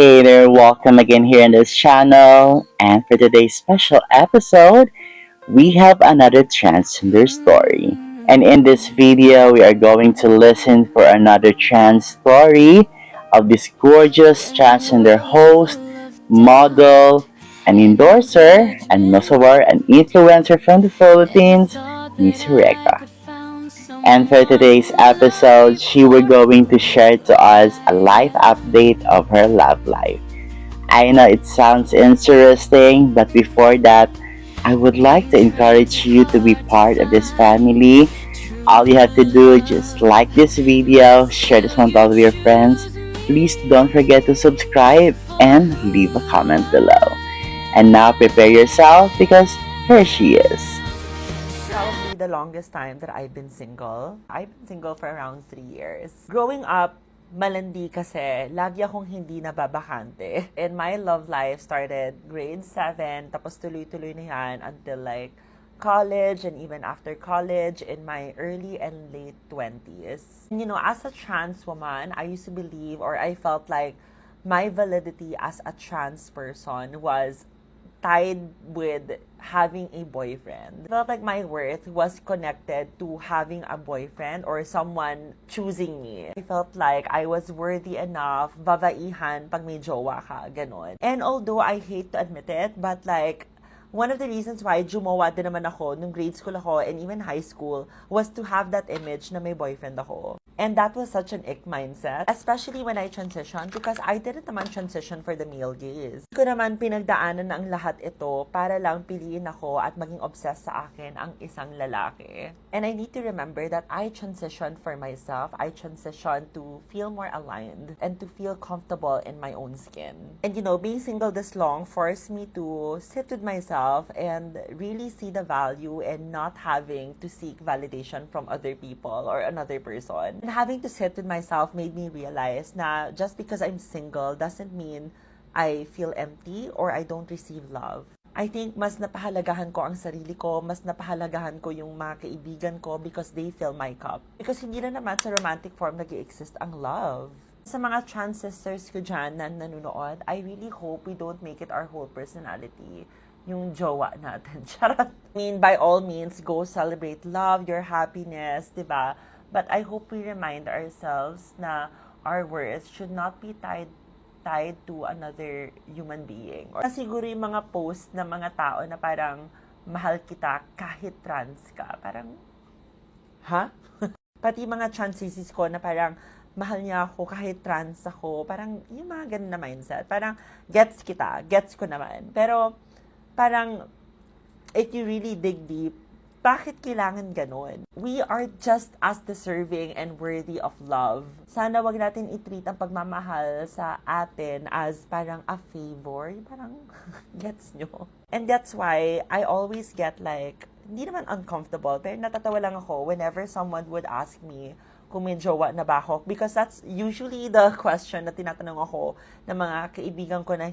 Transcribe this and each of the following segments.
Hey there, welcome again here in this channel. And for today's special episode, we have another transgender story. And in this video, we are going to listen for another trans story of this gorgeous transgender host, model, an endorser, and most of all, an influencer from the Philippines, Miss Reka. And for today's episode, she will going to share to us a life update of her love life. I know it sounds interesting, but before that, I would like to encourage you to be part of this family. All you have to do is just like this video, share this one with all of your friends. Please don't forget to subscribe and leave a comment below. And now prepare yourself because here she is. Probably the longest time that I've been single. I've been single for around 3 years. Growing up, malandi kasi, lagi akong hindi nababakante. And my love life started grade 7, tapos tuloy-tuloy na yan until like college and even after college in my early and late 20s. You know, as a trans woman, I used to believe or I felt like my validity as a trans person was tied with having a boyfriend. I felt like my worth was connected to having a boyfriend or someone choosing me. I felt like I was worthy enough, babaihan pag may jowa ka, ganon. And although I hate to admit it, but like, one of the reasons why jumawa din naman ako nung grade school ako and even high school was to have that image na may boyfriend ako. And that was such an ick mindset, especially when I transitioned because I didn't naman transition for the male gaze. Hindi ko naman pinagdaanan na ang lahat ito para lang piliin ako at maging obsessed sa akin ang isang lalaki. And I need to remember that I transitioned for myself. I transitioned to feel more aligned and to feel comfortable in my own skin. And you know, being single this long forced me to sit with myself and really see the value in not having to seek validation from other people or another person. And having to sit with myself made me realize na just because I'm single doesn't mean I feel empty or I don't receive love. I think mas napahalagahan ko ang sarili ko, mas napahalagahan ko yung mga kaibigan ko because they fill my cup. Because hindi na naman sa romantic form nag-i-exist ang love. Sa mga trans sisters ko dyan na nanonood, I really hope we don't make it our whole personality. Yung jowa natin. Charot. I mean, by all means, go celebrate love, your happiness, diba? But I hope we remind ourselves na our worth should not be tied to another human being. Or siguro yung mga post ng mga tao na parang mahal kita kahit trans ka. Parang, ha? Pati mga trans sisis ko na parang mahal niya ako kahit trans ako. Parang yung mga ganun na mindset. Parang gets kita, gets ko naman. Pero parang if you really dig deep, bakit kailangan ganon? We are just as deserving and worthy of love. Sana wag natin i-treat ang pagmamahal sa atin as parang a favor. Parang, gets nyo? And that's why I always get like, hindi naman uncomfortable, pero natatawa lang ako whenever someone would ask me kung may jowa na ba ako. Because that's usually the question na tinatanong ako ng mga kaibigan ko na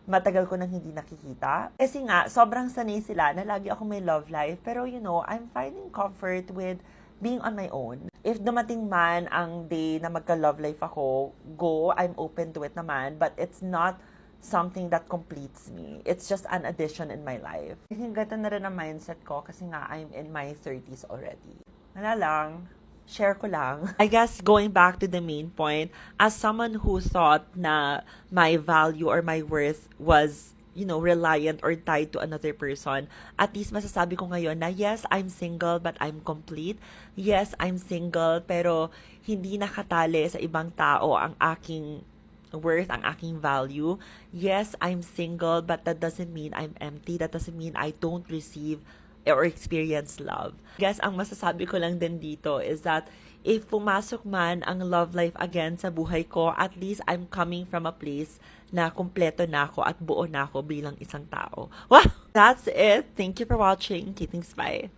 matagal ko nang hindi nakikita. Kasi nga, sobrang sanay sila na lagi ako may love life. Pero you know, I'm finding comfort with being on my own. If dumating man ang day na magka-love life ako, go, I'm open to it naman. But it's not something that completes me. It's just an addition in my life. I think ganda na rin ang mindset ko kasi nga I'm in my 30s already. Wala lang. Share ko lang. I guess going back to the main point, as someone who thought na my value or my worth was, you know, reliant or tied to another person, at least masasabi ko ngayon na yes, I'm single but I'm complete. Yes, I'm single pero hindi nakatali sa ibang tao ang aking worth, ang aking value. Yes, I'm single but that doesn't mean I'm empty. That doesn't mean I don't receive or experience love. Guys, ang masasabi ko lang din dito is that if pumasok man ang love life again sa buhay ko, at least I'm coming from a place na kumpleto na ako at buo na ako bilang isang tao. Wow! That's it. Thank you for watching. Kitings, bye.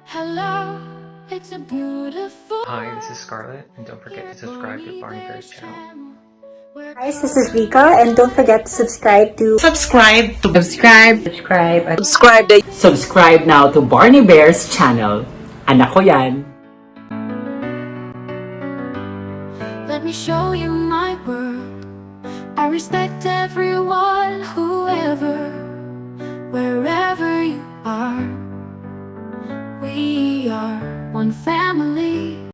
Hello, it's a beautiful. Hi, this is Scarlett, and don't forget to subscribe to Barney Bear's channel. Guys, this is Rika, and don't forget to subscribe Subscribe now to Barney Bear's channel. Anak ko yan. Let Let me show you my world. I respect everyone, whoever, wherever you are. We are one family.